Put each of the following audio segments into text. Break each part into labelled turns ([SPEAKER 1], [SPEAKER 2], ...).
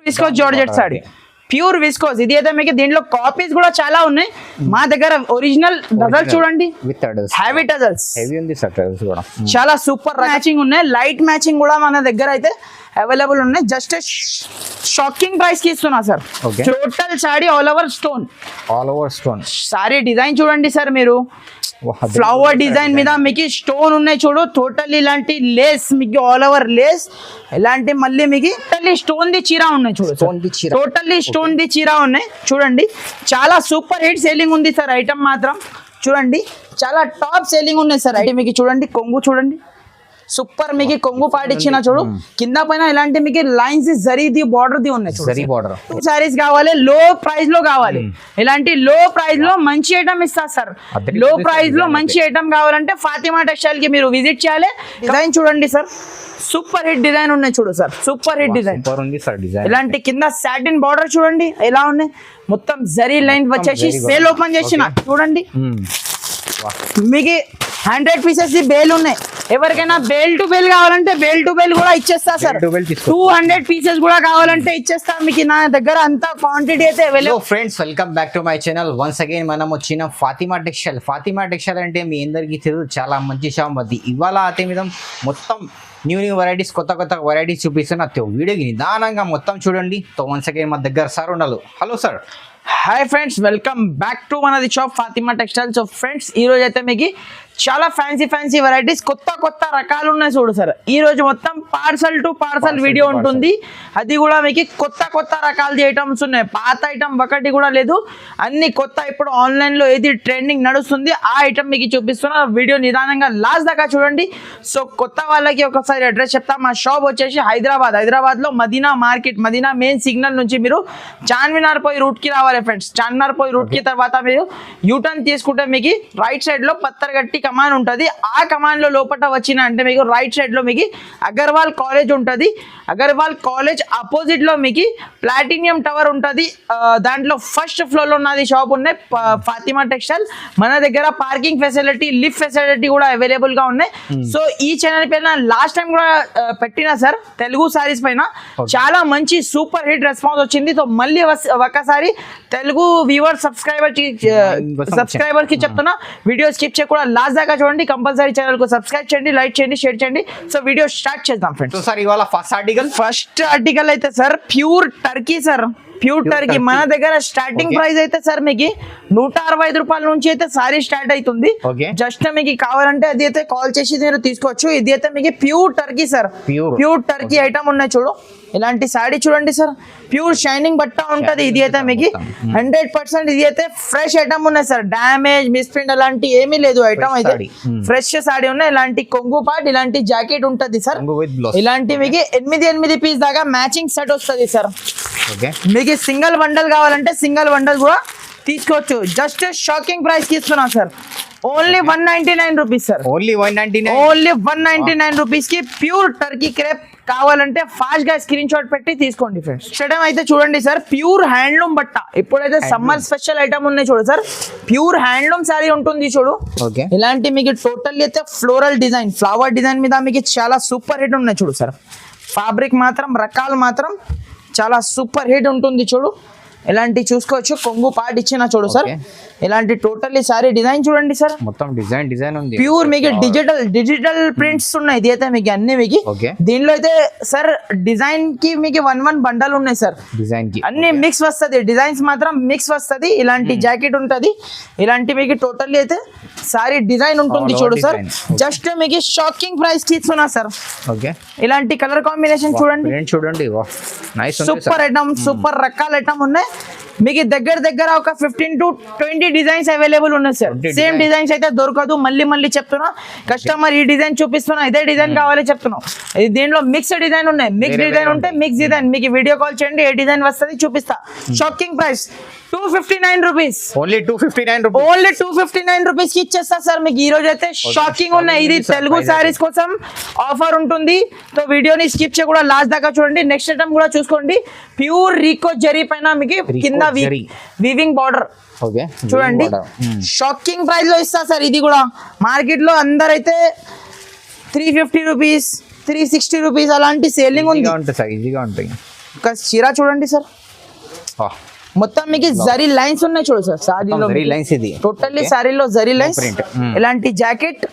[SPEAKER 1] Viscose georgette sorry, pure viscose. ఇది అయితే మీకు దీంట్లో కాపీస్ కూడా చాలా ఉన్నాయి. మా దగ్గర ఒరిజినల్ టజల్స్ చూడండి, హ్యావీ టజల్స్, చాలా సూపర్ మ్యాచింగ్ ఉన్నాయి. లైట్ మ్యాచింగ్ కూడా మన దగ్గర అయితే అవైలబుల్ ఉన్నాయి. జస్ట్ షాకింగ్ ప్రైస్ కి ఇస్తున్నా sir. Total sorry all over stone. Sorry design చూడండి సార్, మీరు ఫ్లవర్ డిజైన్ మీద మీకు స్టోన్ ఉన్నాయి చూడు. టోటల్ ఇలాంటి లేస్ మీకు ఆల్ ఓవర్ లేస్, ఇలాంటి మళ్ళీ మీకు టోటల్లీ స్టోన్ ది చీర ఉన్నాయి చూడు. టోటల్లీ స్టోన్ ది చీర ఉన్నాయి చూడండి. చాలా సూపర్ హిట్ సేలింగ్ ఉంది సార్. ఐటమ్ మాత్రం చూడండి చాలా టాప్ సేలింగ్ ఉన్నాయి సార్. అయితే మీకు చూడండి కొంగు చూడండి, సూపర్ మీకు కొంగు పాటిచ్చిన చూడు. కింద పైన ఇలాంటి మీకు లైన్స్ జరీది బార్డర్ ది ఉన్నాయి చూడు. సారీస్ కావాలి, లో ప్రైస్ లో కావాలి, ఇలాంటి లో ప్రైస్ లో మంచి ఐటమ్ ఇస్తా సార్. లో ప్రైస్ లో మంచి ఐటమ్ కావాలంటే ఫాతిమా టెక్స్టైల్ కి మీరు విజిట్ చేయాలి. డిజైన్ చూడండి సార్, సూపర్ హిట్ డిజైన్ ఉన్నాయి చూడు సార్. సూపర్ హిట్ డిజైన్ ఇలాంటి కింద సాటిన్ బార్డర్ చూడండి ఎలా ఉన్నాయి. మొత్తం జరీ లైన్ వచ్చేసి సేల్ ఓపెన్ చేసిన చూడండి. మీకు 100 పీసెస్ బేల్ ఉన్నాయి. ఎవరికైనా బేల్ టు బేల్ కావాలంటే బేల్ టు బేల్ కూడా ఇచ్చేస్తా సార్. 200 పీసెస్ కూడా కావాలంటే ఇచ్చేస్తా మీకు. నా దగ్గర అంత క్వాంటిటీ అయితే available.
[SPEAKER 2] Friends welcome back to my channel once again. మనం వచ్చిన ఫాతిమా టెక్స్టైల్ అంటే మీ అందరికీ తెలుసు, చాలా మంచి షాప్ అది. ఇవాళ అయితే మీద మొత్తం న్యూ వెరైటీస్, కొత్త వెరైటీస్ చూపిస్తున్నా. వీడియోకి నిదానంగా మొత్తం చూడండి. వన్స్ అగైన్ మా దగ్గర సార్ ఉండాలి. Hello sir.
[SPEAKER 1] Hi friends, welcome back to మనది shop Fatima textile. So friends ఈ రోజు అయితే మీకు చాలా ఫ్యాన్సీ వెరైటీస్, కొత్త రకాలు ఉన్నాయి చూడు సార్. ఈ రోజు మొత్తం పార్సల్ టు పార్సల్ వీడియో ఉంటుంది. అది కూడా మీకు కొత్త రకాల ఐటమ్స్ ఉన్నాయి. పాత ఐటమ్ ఒకటి కూడా లేదు, అన్ని కొత్త. ఇప్పుడు ఆన్లైన్ లో ఏది ట్రెండింగ్ నడుస్తుంది ఆ ఐటమ్ మీకు చూపిస్తున్నా. వీడియో నిదానంగా లాస్ట్ దాకా చూడండి. సో కొత్త వాళ్ళకి ఒకసారి అడ్రస్ చెప్తా. మా షాప్ వచ్చేసి హైదరాబాద్ లో Madina market, Madina main signal నుంచి మీరు చార్మినార్ పోయి రూట్ కి రావాలి ఫ్రెండ్స్. చార్మినార్ పోయి రూట్ కి తర్వాత మీరు యూటర్న్ తీసుకుంటే మీకు రైట్ సైడ్ లో పత్తర్గట్టి కమాన్ ఉంటుంది. ఆ కమాన్ లో లోపల వచ్చిన అంటే మీకు రైట్ సైడ్ లో మీకు అగర్వాల్ కాలేజ్ ఉంటుంది. అగర్వాల్ కాలేజ్ అపోజిట్ లో మీకు ప్లాటినియం టవర్ ఉంటుంది. దాంట్లో ఫస్ట్ ఫ్లోర్ లో ఉన్నది షాప్ ఉన్నాయి ఫాతిమా టెక్స్టైల్. మన దగ్గర పార్కింగ్ ఫెసిలిటీ, లిఫ్ట్ ఫెసిలిటీ కూడా అవైలబుల్ గా ఉన్నాయి. సో ఈ ఛానల్ పైన లాస్ట్ టైం కూడా పెట్టిన సార్ తెలుగు సారీస్ పైన చాలా మంచి సూపర్ హిట్ రెస్పాన్స్ వచ్చింది. సో మళ్ళీ ఒకసారి తెలుగు వ్యూవర్ సబ్స్క్రైబర్ కి చెప్తున్నా, వీడియో స్కిప్ చేయకుండా లాస్ట్ దాకా చూడండి. కంపల్సరీ ఛానల్ కు సబ్స్క్రైబ్ చేయండి, లైక్ చేయండి, షేర్ చేయండి. సో వీడియో స్టార్ట్ చేద్దాం ఫ్రెండ్స్.
[SPEAKER 2] సార్ ఇవాళ ఫస్ట్
[SPEAKER 1] ఆర్టికల్ అయితే sir pure Turkey sir. Pure Turkey మన దగ్గర స్టార్టింగ్ ప్రైస్ అయితే సార్ మీకు 165 రూపాయల నుంచి అయితే సారీ స్టార్ట్ అవుతుంది. జస్ట్ మీకు కావాలంటే అది అయితే కాల్ చేసి మీరు తీసుకోవచ్చు. ఇది అయితే మీకు pure Turkey sir. Pure Turkey item ఉన్నాయి చూడు. ఇలాంటి సారీ చూడండి సార్, ప్యూర్ షైనింగ్ బట్ట ఉంటది. ఇది అయితే మీకు 100% ఇది అయితే ఫ్రెష్ ఐటమ్ ఉన్నాయి సార్. డ్యామేజ్, మిస్ప్రింట్ అలాంటి ఏమీ లేదు. ఐటమ్ అయితే ఫ్రెష్ సారీ ఉన్నాయి. ఇలాంటి కొంగు పార్ట్, ఇలాంటి జాకెట్ ఉంటది సార్. ఇలాంటి మీకు 8 పీస్ దాకా మ్యాచింగ్ సెట్ వస్తుంది సార్. మీకు సింగిల్ బండల్ కావాలంటే సింగిల్ బండల్ కూడా తీసుకోవచ్చు. జస్ట్ షాకింగ్ ప్రైస్ కి ఇస్తున్నాం sir. Only 199 rupees sir. Only 199 rupees కి ప్యూర్ టర్కీ క్రేప్ కావాలంటే ఫాస్ట్ గా స్క్రీన్ షాట్ పెట్టి తీసుకోండి ఫ్రెండ్స్. ఐటమ్ అయితే చూడండి సార్, ప్యూర్ హ్యాండ్లూమ్ బట్ట. ఇప్పుడైతే సమ్మర్ స్పెషల్ ఐటమ్ ఉన్నాయి చూడు సార్. ప్యూర్ హ్యాండ్లూమ్ సారీ ఉంటుంది చూడు. ఇలాంటి మీకు టోటల్ అయితే ఫ్లోరల్ డిజైన్, ఫ్లవర్ డిజైన్ మీద మీకు చాలా సూపర్ హిట్ ఉన్నాయి చూడు సార్. ఫ్యాబ్రిక్ మాత్రం రకాలు మాత్రం చాలా సూపర్ హిట్ ఉంటుంది చూడు. ఇలాంటి చూసుకోవచ్చు. కొంగు పార్ట్ ఇచ్చిన చూడు సార్. ఇలాంటి టోటల్లీ సారీ డిజైన్ చూడండి సార్.
[SPEAKER 2] మొత్తం డిజైన్ ఉంది.
[SPEAKER 1] ప్యూర్ మీకు డిజిటల్ ప్రింట్స్ ఉన్నాయి. ఇది అయితే మీకు అన్ని మీకు దీనిలో అయితే సార్ డిజైన్ కి మీకు 1 బండల్ ఉన్నాయి సార్. డిజైన్ కి అన్ని మిక్స్ వస్తుంది, డిజైన్స్ మాత్రం మిక్స్ వస్తుంది. ఇలాంటి జాకెట్ ఉంటది. ఇలాంటి మీకు టోటల్లీ అయితే సారీ డిజైన్ ఉంటుంది చూడు సార్. జస్ట్ మీకు షాకింగ్ ప్రైస్ కి ఇస్తున్నా సార్. ఇలాంటి కలర్ కాంబినేషన్ చూడండి. సూపర్ ఐటమ్, సూపర్ రకాల ఐటమ్ ఉన్నాయి. మీకు దగ్గర ఒక 15 to 20 డిజైన్స్ అవైలబుల్ ఉన్నాయి సార్. సేమ్ డిజైన్స్ అయితే దొరకదు. మళ్ళీ చెప్తున్నా, కస్టమర్ ఈ డిజైన్ చూపిస్తున్నా, ఇదే డిజైన్ కావాలి చెప్తున్నాం. దీంట్లో మిక్స్ డిజైన్ ఉన్నాయి. మిక్స్ డిజైన్ ఉంటే మిక్స్ డిజైన్ మీకు వీడియో కాల్ చేయండి, ఏ డిజైన్ వస్తుంది చూపిస్తా. Shocking price 259 rupees.
[SPEAKER 2] Only
[SPEAKER 1] 259 rupees కి ఇచ్చేస్తా సార్. మీకు ఈ రోజు అయితే షాకింగ్ ఉన్నాయి. ఇది తెలుగు సారీస్ కోసం ఆఫర్ ఉంటుంది. సో వీడియోని స్కిప్ చేయకుండా లాస్ట్ దాకా చూడండి. నెక్స్ట్ ఐటమ్ కూడా చూసుకోండి. ప్యూర్ రీకో జరీ పైన మీకు కింద వీవింగ్ బార్డర్ చూడండి. షాకింగ్ ప్రైస్ లో ఇస్తా సార్. ఇది కూడా మార్కెట్ లో అందరైతే 350 రూపీస్, 360 రూపీస్ అలాంటి సేలింగ్ ఉంది. ఒక చీర చూడండి సార్, మొత్తం మీకు జరీ లైన్స్ ఉన్నాయి చూడు సార్ సారీలో,
[SPEAKER 2] లైన్స్ ఇది
[SPEAKER 1] టోటల్లీ సారీలో జరీ లైన్స్. ఇలాంటి జాకెట్,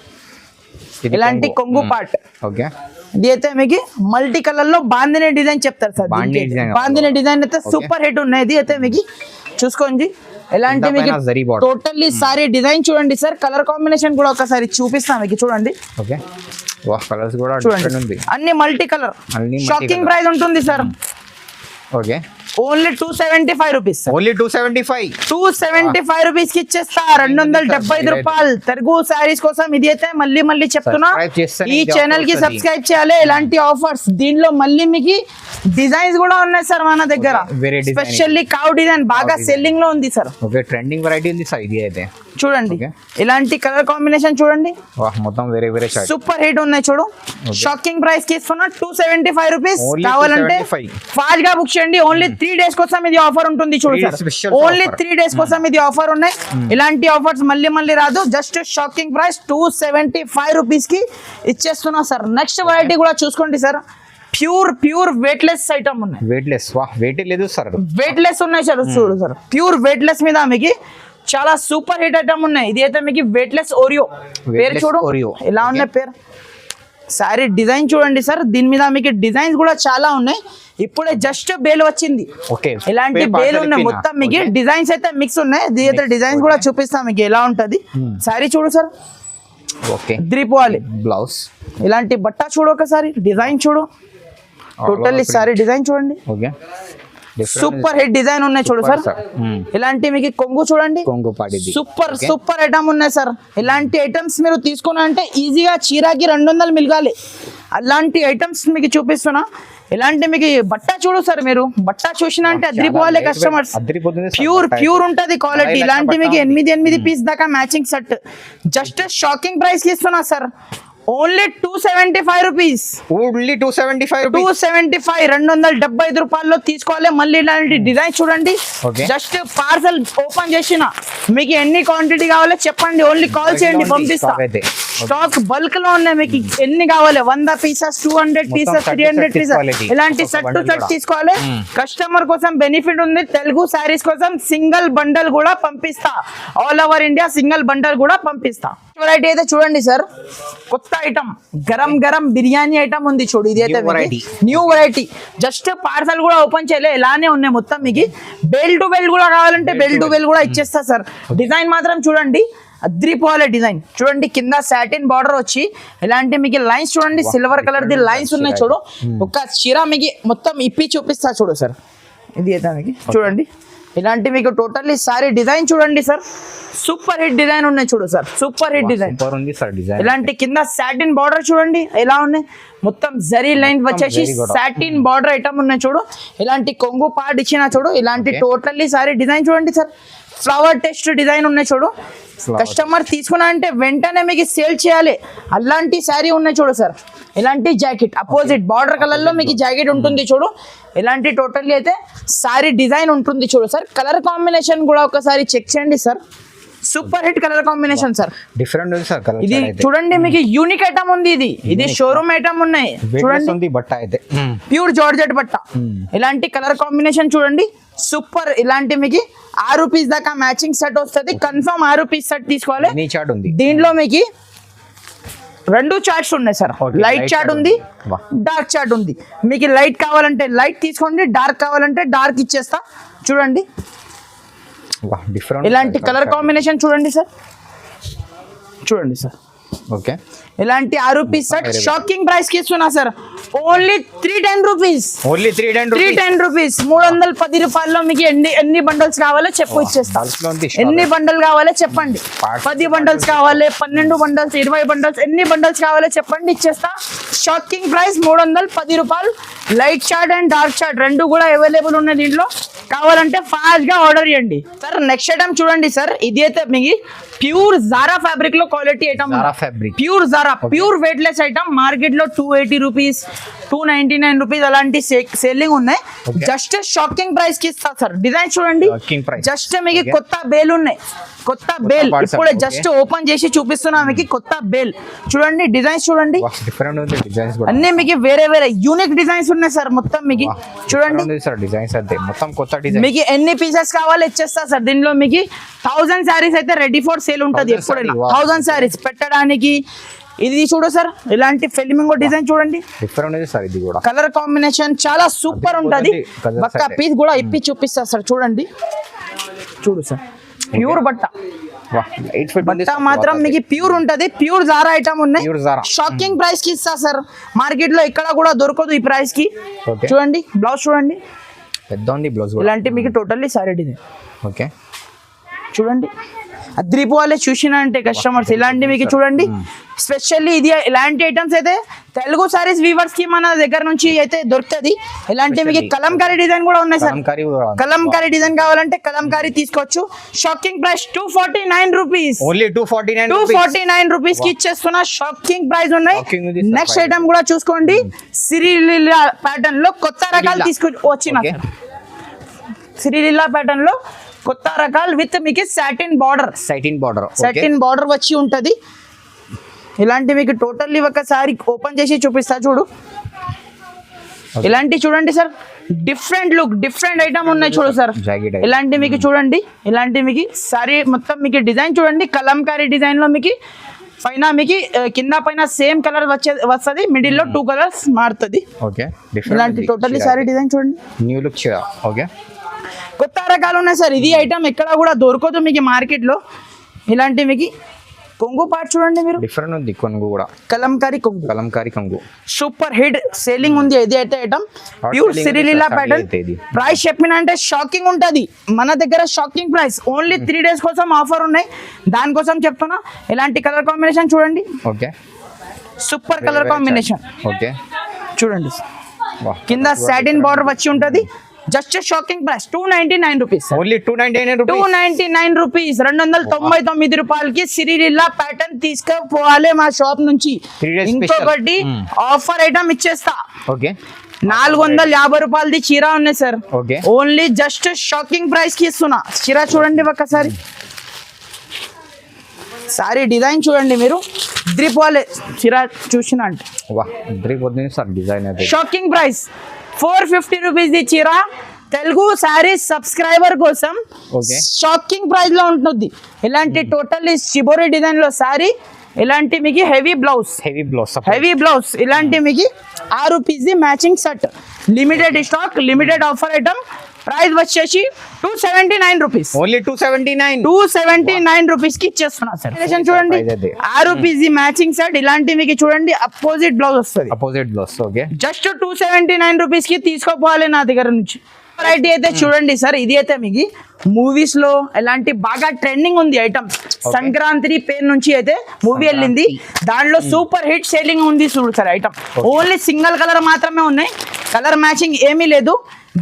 [SPEAKER 1] ఇలాంటి కొంగు పార్ట్.
[SPEAKER 2] ఓకే,
[SPEAKER 1] ఇది అయితే మీకు మల్టీ కలర్ లో బాందిని డిజైన్ చెప్తారు సార్. బాందిని డిజైన్ అయితే సూపర్ హిట్ ఉన్నాయి. ఇది అయితే మీకు చూసుకోండి, ఎలాంటి మీకు టోటల్లీ సారీ డిజైన్ చూడండి సార్. కలర్ కాంబినేషన్ కూడా ఒకసారి చూపిస్తాం మీకు చూడండి.
[SPEAKER 2] ఓకే, కలర్స్ కూడా
[SPEAKER 1] చూడండి, అన్ని మల్టీ కలర్. షాకింగ్ ప్రైస్ ఉంటుంది sir.
[SPEAKER 2] Okay,
[SPEAKER 1] only 275 rupees.
[SPEAKER 2] Only 275
[SPEAKER 1] rupees కి ఇచ్చేస్తా. 275 రూపాయలు తెలుగు శారీస్ కోసం. ఇది అయితే మళ్ళీ చెప్తున్నా, ఈ ఛానల్ కి సబ్స్క్రైబ్ చేయాలి. ఇలాంటి ఆఫర్స్ దీనిలో మళ్ళీ మీకు డిజైన్స్ కూడా ఉన్నాయి సార్ మన దగ్గర. స్పెషల్లీ కావ్ డిజైన్ బాగా సెల్లింగ్ లో ఉంది సార్.
[SPEAKER 2] ఓకే, ట్రెండింగ్ వెరైటీ ఉంది సార్. ఇది అయితే
[SPEAKER 1] చూడండి, ఇలాంటి కలర్ కాంబినేషన్ చూడండి,
[SPEAKER 2] మొత్తం వేరే
[SPEAKER 1] సూపర్ హిట్ ఉన్నాయి చూడు. షాకింగ్ ప్రైస్ కి ఇస్తున్నా 275 రూపీస్. కావాలంటే ఫాస్ట్ గా బుక్ చేయండి. ఓన్లీ 3 days కోసం ఇది ఆఫర్ ఉంటుంది చూడు సార్. ఓన్లీ 3 days కోసం ఇది ఆఫర్ ఉన్నాయి. ఇలాంటి ఆఫర్స్ మళ్ళీ రాదు. జస్ట్ షాకింగ్ ప్రైస్ 275 రూపీస్ కి ఇచ్చేస్తున్నా సార్. నెక్స్ట్ వెరైటీ కూడా చూసుకోండి సార్. ప్యూర్ వెయిట్లెస్ ఐటమ్ ఉన్నాయి.
[SPEAKER 2] వెయిట్ లేదు సార్,
[SPEAKER 1] వెయిట్లెస్ ఉన్నాయి సార్. చూడు సార్, ప్యూర్ వెయిట్లెస్ మీద మీకు చాలా సూపర్ హిట్ ఐటమ్ ఉన్నాయి. ఇది అయితే మీకు వెయిట్లెస్ ఓరియో పేరు చూడు, ఇలా ఉన్నాయి పేరు. సారీ డిజైన్ చూడండి సార్. దీని మీద మీకు డిజైన్స్ కూడా చాలా ఉన్నాయి. ఇప్పుడే జస్ట్ బేల్ వచ్చింది. ఇలాంటి బేల్ ఉన్నాయి. మొత్తం మీకు డిజైన్స్ అయితే మిక్స్ ఉన్నాయి. దీని అయితే డిజైన్స్ కూడా చూపిస్తాం మీకు ఎలా ఉంటది. సారీ చూడు సార్, ద్రిపోవాలి
[SPEAKER 2] బ్లౌజ్.
[SPEAKER 1] ఇలాంటి బట్ట చూడు, ఒకసారి డిజైన్ చూడు, టోటల్లీ సారీ డిజైన్ చూడండి. సూపర్ హిట్ డిజైన్ ఉన్నాయి చూడు సార్. ఇలాంటి మీకు కొంగు చూడండి, సూపర్ ఐటమ్ ఉన్నాయి సార్. ఇలాంటి ఐటమ్స్ మీరు తీసుకున్నా అంటే ఈజీగా చీరాకి 200 మిలగాలి. అలాంటి ఐటమ్స్ మీకు చూపిస్తున్నా. ఇలాంటి మీకు బట్ట చూడు సార్, మీరు బట్ట చూసినా అంటే అద్రిపోవాలి కస్టమర్స్. ప్యూర్ ఉంటది క్వాలిటీ. ఇలాంటి మీకు 8 పీస్ దాకా matching set. Just shocking price కి ఇస్తున్నా సార్. Only 275 rupees. 275 రూపాయల్లో తీసుకోవాలి. మళ్ళీ ఇలాంటి డిజైన్ చూడండి. జస్ట్ పార్సల్ ఓపెన్ చేసిన మీకు ఎన్ని క్వాంటిటీ కావాలో చెప్పండి. ఓన్లీ కాల్ చేయండి, పంపిస్తా. స్టాక్ బల్క్ లో ఉన్నాయి. మీకు ఎన్ని కావాలి? 100 పీసెస్, 200 పీసెస్, 300 పీసెస్, ఇలాంటి సెట్ టు సెట్ తీసుకోవాలి. కస్టమర్ కోసం బెనిఫిట్ ఉంది. తెలుగు శారీస్ కోసం సింగిల్ బండల్ కూడా పంపిస్తా. All over India single bundle కూడా పంపిస్తా. వెరైటీ అయితే చూడండి సార్, కొత్త ఐటమ్, గరం బిర్యానీ ఐటమ్ ఉంది చూడు. ఇది అయితే న్యూ వెరైటీ. జస్ట్ పార్సల్ కూడా ఓపెన్ చేయలే, ఇలానే ఉన్నాయి మొత్తం. మీకు బెల్ టు బెల్ కూడా కావాలంటే బెల్ టు బెల్ కూడా ఇచ్చేస్తా సార్. డిజైన్ మాత్రం చూడండి, అద్రిపోలే డిజైన్ చూడండి. కింద సాటిన్ బార్డర్ వచ్చి ఇలాంటి మీకు లైన్స్ చూడండి, సిల్వర్ కలర్ ది లైన్స్ ఉన్నాయి చూడు. ఒక చీర మీకు మొత్తం ఇప్పి చూపిస్తా చూడు సార్. ఇది అయితే మీకు చూడండి, ఇలాంటి మీకు టోటల్లీ సారీ డిజైన్ చూడండి సార్. సూపర్ హిట్ డిజైన్ ఉన్నాయి చూడు సార్. Super hit design. ఇలాంటి కింద సాటిన్ బార్డర్ చూడండి ఎలా ఉన్నాయి. మొత్తం జరీ లైన్ వచ్చేసి సాటిన్ బార్డర్ ఐటమ్ ఉన్నాయి చూడు. ఇలాంటి కొంగు పార్ట్ ఇచ్చిన చూడు. ఇలాంటి టోటల్లీ సారీ డిజైన్ చూడండి సార్. ఫ్లవర్ టెస్ట్ డిజైన్ ఉన్నాయి చూడు. కస్టమర్ తీసుకున్నా అంటే వెంటనే మీకు సేల్ చేయాలి. అలాంటి శారీ ఉన్నాయి చూడు సార్. ఇలాంటి జాకెట్ అపోజిట్ బార్డర్ కలర్ లో మీకు జాకెట్ ఉంటుంది చూడు. ఇలాంటి టోటల్లీ అయితే సారీ డిజైన్ ఉంటుంది చూడు సార్. కలర్ కాంబినేషన్ కూడా ఒకసారి చెక్ చేయండి sir. Super hit colour combination sir.
[SPEAKER 2] Different ఉంది సార్ కలర్.
[SPEAKER 1] ఇది చూడండి, మీకు యూనిక్ ఐటమ్ ఉంది. ఇది షోరూమ్ ఐటమ్ ఉన్నాయి చూడండి.
[SPEAKER 2] బట్ట అయితే
[SPEAKER 1] ప్యూర్ జార్జెట్ బట్ట. ఇలాంటి కలర్ కాంబినేషన్ చూడండి, సూపర్. ఇలాంటి మీకు 6 పీస్ దాకా మ్యాచింగ్ సెట్ వస్తుంది. కన్ఫర్మ్ 6 పీస్ సెట్ తీసుకోవాలి. దీంట్లో మీకు 2 చార్ట్స్ ఉన్నాయి సార్. లైట్ చార్ట్ ఉంది, డార్క్ చార్ట్ ఉంది. మీకు లైట్ కావాలంటే లైట్ తీసుకోండి, డార్క్ కావాలంటే డార్క్ ఇచ్చేస్తా చూడండి. ఇలాంటి కలర్ కాంబినేషన్ చూడండి సార్. చూడండి సార్.
[SPEAKER 2] ఓకే,
[SPEAKER 1] ఇలాంటి 6 పీస్ సెట్ షాకింగ్ ప్రైస్ కి ఇస్తున్నా సార్. Only 310 rupees. 310 రూపీస్. 310 రూపాయల్లో మీకు ఎన్ని బండల్స్ కావాలో చెప్పు, ఇచ్చేస్తా. ఎన్ని బండల్ కావాలో చెప్పండి. 10 బండల్స్ కావాలి, 12 బండల్స్, 20 బండల్స్, ఎన్ని బండల్స్ కావాలో చెప్పండి, ఇచ్చేస్తా. షాకింగ్ ప్రైస్ 310 రూపాయలు. Light chart and dark chart రెండు కూడా అవైలబుల్ ఉన్నాయి దీంట్లో. కావాలంటే ఫాస్ట్ గా ఆర్డర్ చేయండి సార్. నెక్స్ట్ ఐటమ్ చూడండి సార్. ఇది అయితే మీకు ప్యూర్ జారా ఫ్యాబ్రిక్ లో quality item
[SPEAKER 2] Zara fabric.
[SPEAKER 1] Pure Zara pure weight less item market లో 280 రూపీస్ 299 రూపీస్ అలాంటి సెల్లింగ్ ఉన్నాయి
[SPEAKER 2] Okay.
[SPEAKER 1] జస్ట్ షాకింగ్ ప్రైస్ కి ఇస్తా సార్ డిజైన్ చూడండి
[SPEAKER 2] Shocking price.
[SPEAKER 1] జస్ట్ మీకు
[SPEAKER 2] Okay.
[SPEAKER 1] కొత్త బేల్ ఉన్నాయి కొత్త బేల్
[SPEAKER 2] parts
[SPEAKER 1] ఇప్పుడే
[SPEAKER 2] okay.
[SPEAKER 1] జస్ట్ ఓపెన్ చేసి చూపిస్తున్నా మీకు కొత్త బేల్ చూడండి డిజైన్స్ చూడండి
[SPEAKER 2] డిఫరెంట్ ఉంది డిజైన్స్ కూడా
[SPEAKER 1] అన్ని మీకు వేరే వేరే యూనిక్ డిజైన్స్ ఉన్నాయి సార్ మొత్తం మీకు చూడండి
[SPEAKER 2] సార్ డిజైన్స్ అయితే మొత్తం కొత్త డిజైన్
[SPEAKER 1] మీకు ఎన్ని పీసెస్ కావాలో ఇచ్చేస్తా సార్ దీనిలో మీకు 1000 శారీస్ అయితే రెడీ ఫర్ సేల్ ఉంటది
[SPEAKER 2] 1000
[SPEAKER 1] ఎప్పుడైనా
[SPEAKER 2] saree, wow.
[SPEAKER 1] 1000 శారీస్ పెట్టడానికి ఇది చూడు సార్ ఇలాంటి ఫిల్మింగ్ డిజైన్ చూడండి
[SPEAKER 2] డిఫరెంట్ ఉంది సార్ ఇది కూడా
[SPEAKER 1] కలర్ కాంబినేషన్ చాలా సూపర్ ఉంటది
[SPEAKER 2] colours
[SPEAKER 1] బక్క
[SPEAKER 2] అయితే.
[SPEAKER 1] పీస్ కూడా ఇప్పి చూపిస్తా సార్ చూడండి చూడు సార్ ప్యూర్ బట్ట
[SPEAKER 2] వాహ్ 8 ఫీట్ ఉంది
[SPEAKER 1] బట్ట మాత్రం మీకు ప్యూర్ ఉంటది ప్యూర్ జారా ఐటమ్ ఉన్నాయి
[SPEAKER 2] Pure Zara.
[SPEAKER 1] షాకింగ్ ప్రైస్ కి ఇస్తా సార్ మార్కెట్ లో ఎక్కడ కూడా దొరకదు ఈ ప్రైస్ కి
[SPEAKER 2] Okay.
[SPEAKER 1] చూడండి బ్లౌజ్ చూడండి
[SPEAKER 2] పెద్ద ఉంది బ్లౌజ్ కూడా
[SPEAKER 1] ఇలాంటి మీకు టోటల్లీ సారీ డిజైన్
[SPEAKER 2] ఓకే
[SPEAKER 1] చూడండి అద్రిపు వాళ్ళే చూసిన అంటే కస్టమర్స్ ఇలాంటి మీకు చూడండి స్పెషల్లీ ఇది ఇలాంటి ఐటమ్స్ అయితే తెలుగు సారీస్ వీవర్స్ కి మన దగ్గర నుంచి అయితే దొరుకుతుంది ఇలాంటి మీకు
[SPEAKER 2] Specially.
[SPEAKER 1] కలంకారీ డిజైన్ కూడా ఉన్నాయి సార్
[SPEAKER 2] కలంకారీ కూడా
[SPEAKER 1] కలంకారీ డిజైన్ కావాలంటే కలంకారీ తీసుకోవచ్చు shocking price 249 rupees
[SPEAKER 2] only 249
[SPEAKER 1] 249 rupees కి ఇచ్చేస్తున్నా షాకింగ్ ప్రైస్ ఉన్నాయి
[SPEAKER 2] Shocking ఉంది sir,
[SPEAKER 1] నెక్స్ట్
[SPEAKER 2] price.
[SPEAKER 1] ఐటమ్ కూడా చూసుకోండి సిరిలిలా ప్యాటర్న్ లో కొత్త రకాలు
[SPEAKER 2] Sirila.
[SPEAKER 1] తీసుకు వచ్చిన
[SPEAKER 2] Okay.
[SPEAKER 1] సిరిలిలా ప్యాటర్న్ లో కొత్త రకాలు విత్ మీకు సాటిన్ బార్డర్
[SPEAKER 2] సైటిన్ బార్డర్
[SPEAKER 1] సెటిన్ బార్డర్ వచ్చి ఉంటది ఇలాంటి మీకు టోటల్లీ ఒకసారి ఓపెన్ చేసి చూపిస్తా చూడు ఇలాంటి చూడండి sir different look different item ఉన్నాయి చూడు సార్
[SPEAKER 2] Jagged item.
[SPEAKER 1] ఇలాంటి మీకు చూడండి ఇలాంటి మీకు సారీ మొత్తం మీకు డిజైన్ చూడండి కలంకారీ డిజైన్ లో మీకు పైన మీకు కింద పైన సేమ్ కలర్ వస్తుంది మిడిల్ లో 2 కలర్స్ మారుతుంది
[SPEAKER 2] ఓకే
[SPEAKER 1] ఇలాంటి టోటల్లీ సారీ డిజైన్ చూడండి
[SPEAKER 2] న్యూ లుక్ చీర ఓకే
[SPEAKER 1] కొత్త రకాలు ఉన్నాయి సార్ ఇది ఐటమ్ ఎక్కడ కూడా దొరకదు మీకు మార్కెట్ లో ఇలాంటి మీకు కొంగు పార్ట్ చూడండి మీరు
[SPEAKER 2] డిఫరెంట్ ఉంది కొంగు కూడా
[SPEAKER 1] కలంకారీ కొంగు
[SPEAKER 2] కలంకారీ కొంగు
[SPEAKER 1] సూపర్ హిట్ సేలింగ్ ఉంది ఇది అయితే ఐటమ్
[SPEAKER 2] Hot
[SPEAKER 1] ప్యూర్
[SPEAKER 2] selling
[SPEAKER 1] సిరిలిలా
[SPEAKER 2] ఉంది,
[SPEAKER 1] ప్యాటర్న్
[SPEAKER 2] అయితే ఇది.
[SPEAKER 1] ప్రైస్ చెప్పిన అంటే షాకింగ్ ఉంటది మన దగ్గర షాకింగ్ ప్రైస్ ఓన్లీ 3 డేస్ కోసం ఆఫర్ ఉన్నాయి దానికోసం చెప్తున్నా ఇలాంటి కలర్ కాంబినేషన్ చూడండి
[SPEAKER 2] okay
[SPEAKER 1] super colour combination
[SPEAKER 2] okay
[SPEAKER 1] చూడండి
[SPEAKER 2] వాహ్
[SPEAKER 1] కింద సాటిన్ బార్డర్ వచ్చి ఉంటది just shocking price 299 rupees
[SPEAKER 2] only 299 rupees
[SPEAKER 1] 299 rupees 299 రూపాయలకి సిరిలిల్లా ప్యాటర్న్ తీసుకుపోవాలి మా షాప్ నుంచి
[SPEAKER 2] 3 days
[SPEAKER 1] ఇంకొకటి
[SPEAKER 2] special.
[SPEAKER 1] ఆఫర్ ఐటమ్ ఇచ్చేస్తా
[SPEAKER 2] ఓకే
[SPEAKER 1] 450 రూపాయలది చీర ఉన్నాయి sir
[SPEAKER 2] Okay.
[SPEAKER 1] Only just shocking price కి ఇస్తున్నా చీర చూడండి ఒక్కసారి సారీ డిజైన్ చూడండి మీరు డ్రిప్ వాళ్ళే చీర చూసిన అంటే
[SPEAKER 2] వాహ్ బ్రేక్ వద్దు సార్ డిజైన్ అయితే
[SPEAKER 1] షాకింగ్ ప్రైస్ 450 రూపీస్ ది చీర తెలుగు సారీ సబ్స్క్రైబర్ కోసం
[SPEAKER 2] Okay.
[SPEAKER 1] షాకింగ్ ప్రైస్ లో ఉంటుంది ఇలాంటి టోటల్లీ షిబోరి డిజైన్ లో సారీ ఇలాంటి మీకు హెవీ బ్లౌజ్
[SPEAKER 2] హెవీ బ్లౌజ్
[SPEAKER 1] ఇలాంటి మీకు 6 piece the matching set limited stock limited offer item price వచ్చేసి 279 రూపీస్
[SPEAKER 2] ఓన్లీ 279
[SPEAKER 1] 279 రూపీస్ కి ఇచ్చేస్తున్నా సార్ చూడండి
[SPEAKER 2] Price అదే.
[SPEAKER 1] 6 పీస్ ది మ్యాచింగ్ సెట్ ఇలాంటి మీకు చూడంండి అపోజిట్ బ్లౌజ్ వస్తుంది
[SPEAKER 2] opposite blouse okay
[SPEAKER 1] just 279 rupees కి తీసుకోపోవాలి నా దగ్గర నుంచి వెరైటీ అయితే చూడండి సార్ ఇది అయితే మీకు మూవీస్ లో ఎలాంటి బాగా ట్రెండింగ్ ఉంది ఐటమ్ సంక్రాంతి పేరు నుంచి అయితే మూవీ వెళ్ళింది దాంట్లో సూపర్ హిట్ సేలింగ్ ఉంది చూడు sir item only single colour మాత్రమే ఉన్నాయి కలర్ మ్యాచింగ్ ఏమీ లేదు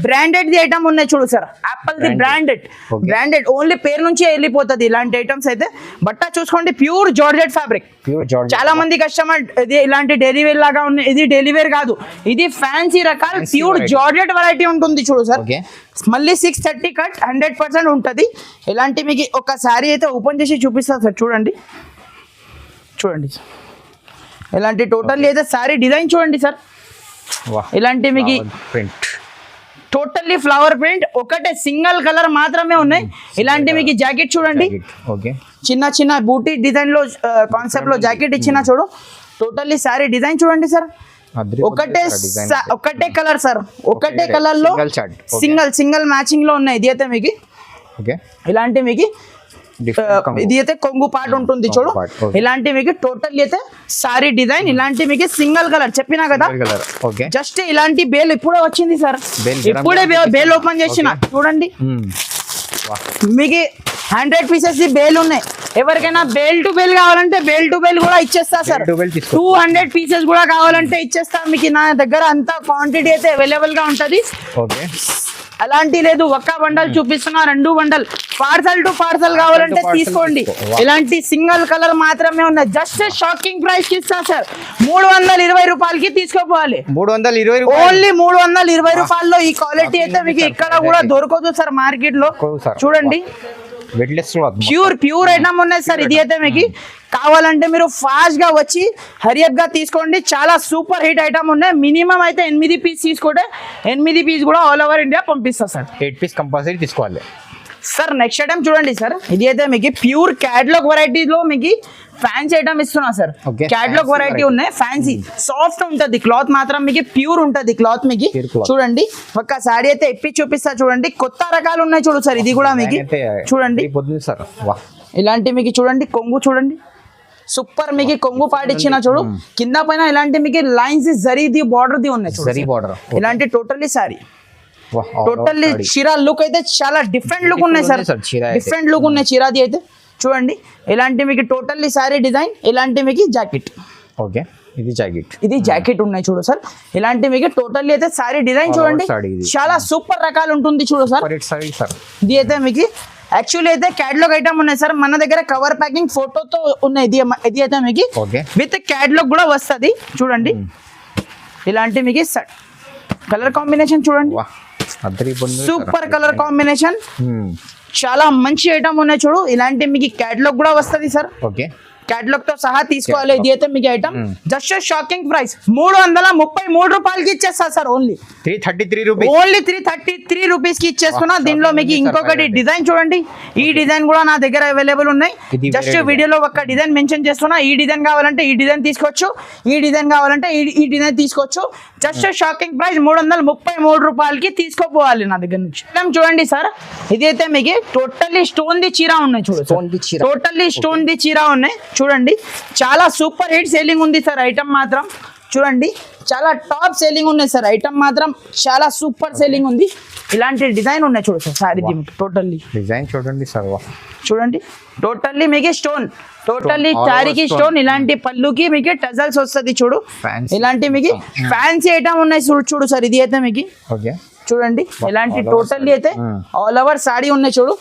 [SPEAKER 1] బ్రాండెడ్ ది ఐటమ్ ఉన్నాయి చూడు sir Apple the branded
[SPEAKER 2] Okay.
[SPEAKER 1] Branded only పేరు నుంచి వెళ్ళిపోతుంది ఇలాంటి ఐటమ్స్ అయితే బట్ట చూసుకోండి pure georgette fabric
[SPEAKER 2] pure George
[SPEAKER 1] చాలా మంది కస్టమర్ ఇది ఇలాంటి డైలీ వేర్ లాగా ఉన్నాయి ఇది డైలీ వేర్ కాదు ఇది ఫ్యాన్సీ రకాల
[SPEAKER 2] Fancy
[SPEAKER 1] pure
[SPEAKER 2] variety.
[SPEAKER 1] Georgette variety ఉంటుంది చూడు సార్
[SPEAKER 2] ఓకే
[SPEAKER 1] మళ్ళీ 630 కట్ 100% ఉంటుంది ఇలాంటి మీకు ఒక శారీ అయితే ఓపెన్ చేసి చూపిస్తా సార్ చూడండి చూడండి ఇలాంటి టోటల్ అయితే శారీ డిజైన్ చూడండి సార్
[SPEAKER 2] వాహ్
[SPEAKER 1] ఇలాంటి మీకు
[SPEAKER 2] ప్రింట్
[SPEAKER 1] టోటల్లీ ఫ్లవర్ ప్రింట్ ఒకటే సింగిల్ కలర్ మాత్రమే ఉన్నాయి ఇలాంటి మీకు జాకెట్ చూడండి
[SPEAKER 2] ఓకే
[SPEAKER 1] చిన్న చిన్న బూటీ డిజైన్ లో కాన్సెప్ట్ లో జాకెట్ ఇచ్చిన చూడు టోటల్లీ సారీ డిజైన్ చూడండి సార్ ఒకటే కలర్ సార్ ఒకటే కలర్ లో సింగిల్ మ్యాచింగ్ లో ఉన్నాయి ఇది అయితే మీకు
[SPEAKER 2] ఓకే
[SPEAKER 1] ఇలాంటి మీకు ఇది అయితే కొంగు పార్ట్ ఉంటుంది చూడు ఇలాంటి మీకు టోటల్ అయితే సారీ డిజైన్ ఇలాంటి మీకు సింగిల్ కలర్ చెప్పినా కదా
[SPEAKER 2] కలర్ ఓకే
[SPEAKER 1] జస్ట్ ఇలాంటి బేల్ ఇప్పుడే వచ్చింది సార్ ఇప్పుడే బేల్ ఓపెన్ చేసిన చూడండి మీకు 100 పీసెస్ బేల్ ఉన్నాయి ఎవరికైనా బేల్ టు బేల్ కావాలంటే బేల్ టు బేల్ కూడా ఇచ్చేస్తా సార్ 200 పీసెస్ కూడా కావాలంటే ఇచ్చేస్తా మీకు నా దగ్గర అంత క్వాంటిటీ అయితే అవైలబుల్ గా ఉంటది
[SPEAKER 2] ఓకే
[SPEAKER 1] అలాంటి లేదు, ఒక్క బండల్ చూపిస్తున్నా, 2 బండల్ పార్సల్ టు పార్సల్ కావాలంటే
[SPEAKER 2] parcel
[SPEAKER 1] తీసుకోండి.
[SPEAKER 2] తీసుకో.
[SPEAKER 1] ఇలాంటి సింగిల్ కలర్ మాత్రమే ఉన్నాయి. జస్ట్ షాకింగ్ ప్రైస్ కి ఇస్తా సార్, 320 రూపాయలకి తీసుకోపోవాలి.
[SPEAKER 2] 320
[SPEAKER 1] ఓన్లీ 320 రూపాయల్లో ఈ క్వాలిటీ అయితే మీకు ఇక్కడ కూడా దొరకదు సార్ మార్కెట్ లో. చూడండి
[SPEAKER 2] వెయిట్లెస్
[SPEAKER 1] ప్యూర్ ఐటమ్ ఉన్నాయి సార్. ఇది అయితే మీకు కావాలంటే మీరు ఫాస్ట్ గా వచ్చి హరియప్ గా తీసుకోండి. చాలా సూపర్ హిట్ ఐటమ్ ఉన్నాయి. మినిమం అయితే 8 పీస్ తీసుకుంటే 8 పీస్ కూడా ఆల్ ఓవర్ ఇండియా పంపిస్తా సార్.
[SPEAKER 2] 8 పీస్ కంపల్సరీ తీసుకోవాలి
[SPEAKER 1] సార్. నెక్స్ట్ ఐటమ్ చూడండి సార్, ఇది అయితే మీకు ప్యూర్ క్యాటలాగ్ వెరైటీ లో మీకు ఫ్యాన్సీ ఐటమ్ ఇస్తున్నా sir.
[SPEAKER 2] Okay,
[SPEAKER 1] catalogue
[SPEAKER 2] fancy
[SPEAKER 1] variety
[SPEAKER 2] variety.
[SPEAKER 1] ఉన్నాయి. ఫ్యాన్సీ సాఫ్ట్ ఉంటది క్లాత్, మాత్రం మీకు ప్యూర్ ఉంటది క్లాత్ మీకు.
[SPEAKER 2] Pure cloth.
[SPEAKER 1] చూడండి ఒక్క సారీ అయితే ఇప్పి చూపిస్తా చూడండి. కొత్త రకాలు ఉన్నాయి చూడు సార్. ఇది కూడా మీకు చూడండి
[SPEAKER 2] పొద్దుంది సార్. వా
[SPEAKER 1] ఇలాంటి మీకు చూడండి కొంగు చూడండి సూపర్ మీకు కొంగు పాటిచ్చిన చూడు. కింద పైన ఇలాంటి మీకు లైన్స్ జరీది బార్డర్ ది ఉన్నాయి చూడు
[SPEAKER 2] జరీ
[SPEAKER 1] సార్.
[SPEAKER 2] బార్డర్
[SPEAKER 1] ఇలాంటి టోటల్లీ సారీ
[SPEAKER 2] వా
[SPEAKER 1] టోటల్లీ చీర లుక్ అయితే చాలా డిఫరెంట్ లుక్ ఉన్నాయి సార్.
[SPEAKER 2] ఉంది సార్ చీర అయితే.
[SPEAKER 1] డిఫరెంట్ లుక్ ఉన్నాయి చీరాది అయితే. చూడండి ఇలాంటి మీకు టోటల్లీ సారీ డిజైన్, ఇలాంటి మీకు జాకెట్,
[SPEAKER 2] ఓకే ఇది జాకెట్.
[SPEAKER 1] ఇది జాకెట్ ఉన్నాయి చూడు సార్. ఇలాంటి మీకు టోటల్లీ అయితే సారీ డిజైన్ చూడండి,
[SPEAKER 2] saree ఇది.
[SPEAKER 1] చాలా సూపర్ రకాలు ఉంటుంది చూడు సార్.
[SPEAKER 2] Sorry sir.
[SPEAKER 1] ఇది అయితే మీకు యాక్చువల్లీ అయితే క్యాటలాగ్ ఐటమ్ ఉన్నాయి సార్. మన దగ్గర కవర్ ప్యాకింగ్ ఫోటోతో ఉన్నాయి. ఇది అయితే మీకు
[SPEAKER 2] ఓకే
[SPEAKER 1] విత్ క్యాటలాగ్ కూడా వస్తుంది చూడండి. ఇలాంటి మీకు కలర్ కాంబినేషన్ చూడండి,
[SPEAKER 2] వా అద్దరి పొందు
[SPEAKER 1] సూపర్ కలర్ కాంబినేషన్. చాలా మంచి ఐటమ్ ఉన్నాయి చూడు. ఇలాంటి మీకు క్యాటలాగ్ కూడా వస్తుంది సార్.
[SPEAKER 2] ఓకే
[SPEAKER 1] క్యాటలాగ్ తో సహా తీసుకోవాలి. ఇది అయితే మీకు ఐటమ్ జస్ట్ షాకింగ్ ప్రైస్ 333 రూపాయలకి ఇచ్చేస్తా sir. Only
[SPEAKER 2] 333 rupees.
[SPEAKER 1] Only 333 rupees కి ఇచ్చేస్తున్నా. దీనిలో మీకు ఇంకొకటి డిజైన్ చూడండి. ఈ డిజైన్ కూడా నా దగ్గర అవైలబుల్ ఉన్నాయి.
[SPEAKER 2] ఇది
[SPEAKER 1] జస్ట్
[SPEAKER 2] వేరే
[SPEAKER 1] వీడియోలో ఒక డిజైన్ మెన్షన్ చేస్తున్నా. ఈ డిజైన్ కావాలంటే ఈ డిజైన్ తీసుకోవచ్చు, ఈ డిజైన్ కావాలంటే ఈ డిజైన్ తీసుకోవచ్చు. జస్ట్ షాకింగ్ ప్రైస్ 333 రూపాయలకి తీసుకోపోవాలి నా దగ్గర నుంచి. చూడండి సార్, ఇది అయితే మీకు టోటల్లీ స్టోన్ ది చీర ఉన్నాయి చూడు.
[SPEAKER 2] Stone ది చీర.
[SPEAKER 1] టోటల్లీ స్టోన్ ది చీర ఉన్నాయి చూడండి. చాలా సూపర్ హిట్ సేలింగ్ ఉంది సార్ ఐటమ్ మాత్రం. చూడండి చాలా టాప్ సేలింగ్ ఉన్నాయి సార్ ఐటమ్ మాత్రం. చాలా సూపర్ సేలింగ్ ఉంది. ఇలాంటి డిజైన్ ఉన్నాయి చూడు సార్. సారీ టోటల్లీ
[SPEAKER 2] డిజైన్ చూడండి సార్. వా
[SPEAKER 1] చూడండి టోటల్లీ మీకు stone, totally
[SPEAKER 2] all over
[SPEAKER 1] చారీకి
[SPEAKER 2] stone.
[SPEAKER 1] Stone. ఇలాంటి పళ్ళుకి మీకు టజల్స్ వస్తుంది చూడు.
[SPEAKER 2] Fancy.
[SPEAKER 1] ఇలాంటి మీకు ఫ్యాన్సీ ఐటమ్ ఉన్నాయి చూడు సార్. ఇది అయితే మీకు
[SPEAKER 2] ఓకే
[SPEAKER 1] చూడండి ఇలాంటి
[SPEAKER 2] all over
[SPEAKER 1] టోటల్లీ అయితే
[SPEAKER 2] Mm.
[SPEAKER 1] ఆల్ ఓవర్ సారీ ఉన్నాయి చూడు.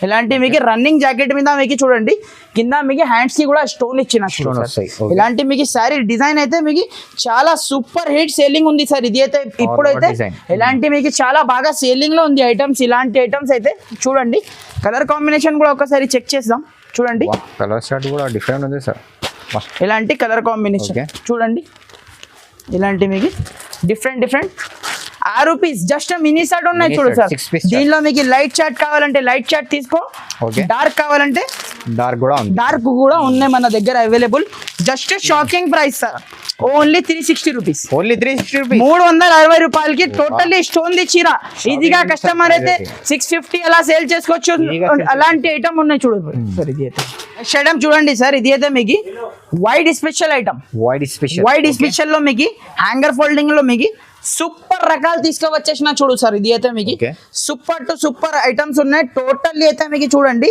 [SPEAKER 1] ఇలాంటి మీకు రన్నింగ్ జాకెట్ మీద మీకు చూడండి కింద మీకు హ్యాండ్స్ కి కూడా స్టోన్ ఇచ్చిన
[SPEAKER 2] Stone వస్తాయి. Okay.
[SPEAKER 1] ఇలాంటి మీకు సారీ డిజైన్ అయితే మీకు చాలా సూపర్ హిట్ సేలింగ్ ఉంది సార్. ఇది అయితే ఇప్పుడైతే
[SPEAKER 2] design.
[SPEAKER 1] ఇలాంటి మీకు చాలా బాగా సేలింగ్ లో ఉంది ఐటమ్స్. ఇలాంటి ఐటమ్స్ అయితే చూడండి. కలర్ కాంబినేషన్ కూడా ఒకసారి చెక్ చేద్దాం చూడండి.
[SPEAKER 2] కలర్ షర్ట్ కూడా డిఫరెంట్ ఉంది సార్. వా
[SPEAKER 1] ఇలాంటి కలర్ కాంబినేషన్
[SPEAKER 2] Okay.
[SPEAKER 1] చూడండి. ఇలాంటి మీకు different 6 piece just mini shirt ఉన్నాయి
[SPEAKER 2] Mini
[SPEAKER 1] చూడు
[SPEAKER 2] shirt,
[SPEAKER 1] సార్.
[SPEAKER 2] 6 piece shirt.
[SPEAKER 1] దీనిలో మీకు లైట్ చార్ట్ కావాలంటే లైట్ చార్ట్ తీసుకో,
[SPEAKER 2] Okay.
[SPEAKER 1] డార్క్ కావాలంటే
[SPEAKER 2] డార్క్ కూడా ఉంది.
[SPEAKER 1] డార్క్ కూడా ఉన్నాయి మన దగ్గర available. Just shocking price sir, only 360 rupees.
[SPEAKER 2] Only 360 rupees.
[SPEAKER 1] 360 రూపాయలకి టోటల్లీ స్టోన్ ది చీర. ఈజీగా కస్టమర్ అయితే 650 అలా సేల్ చేసుకోవచ్చు.
[SPEAKER 2] ఈజీగా sell
[SPEAKER 1] అలాంటి ఐటమ్ ఉన్నాయి చూడు సార్. ఇది అయితే నెక్స్ట్ ఐటమ్ చూడండి సార్. ఇది అయితే మీకు wide special item.
[SPEAKER 2] Wide special.
[SPEAKER 1] Wide special లో మీకు హ్యాంగర్ ఫోల్డింగ్ లో మీకు సూపర్ రకాలు తీసుకువచ్చేసిన చూడు సార్. ఇది అయితే మీకు
[SPEAKER 2] Okay.
[SPEAKER 1] Super to super items ఉన్నాయి. టోటల్లీ అయితే మీకు చూడండి.